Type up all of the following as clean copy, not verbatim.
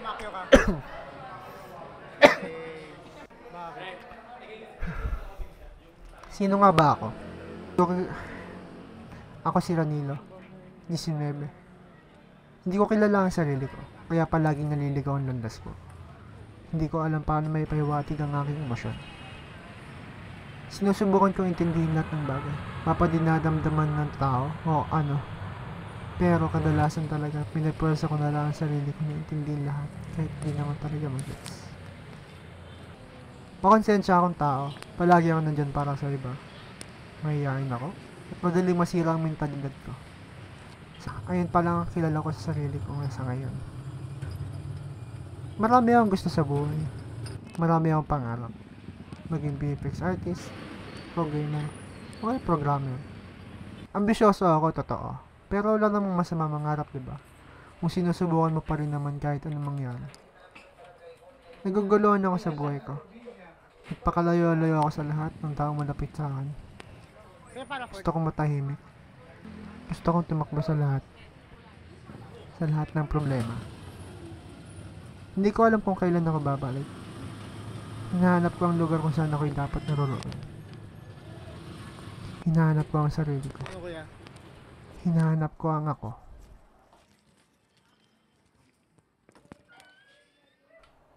Makyo ka. Bakit? Sino nga ba ako? Ako si Ranilo, 19. Hindi ko kilala ang sarili ko, kaya palaging naliligaw ang landas ko. Hindi ko alam paano may pahiwatig ang aking emosyon. Sinusubukan kong intindihin lahat ng bagay, mapadinadamdaman ng tao o ano. Pero kadalasan talaga, pinagpwersa ko na lang ang sarili ko na intindihin lahat, kahit hindi naman talaga mag-gets. Makonsensya akong tao, palagi ako nandyan para sa iba. Mahihain ako, at madaling masira ang mentalidad ko. Ayun pa lang ang kilala ko sa sarili ko nga sa ngayon. Marami akong gusto sa buhay. Marami akong pangarap. Maging VFX artist, programmer, o programmer. Ambisyoso ako, totoo. Pero wala namang masama mangarap, diba? Kung sinusubukan mo pa rin naman kahit anong mangyari. Naguguluhan ako sa buhay ko. Nagpakalayo-layo ako sa lahat ng taong malapit sa akin. Gusto kong matahimik. Gusto kong tumakbo sa lahat. Sa lahat ng problema. Hindi ko alam kung kailan ako babalik. Hinahanap ko ang lugar kung saan ako'y dapat naroroon. Hinahanap ko ang sarili ko. Hinahanap ko ang ako.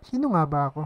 Sino nga ba ako?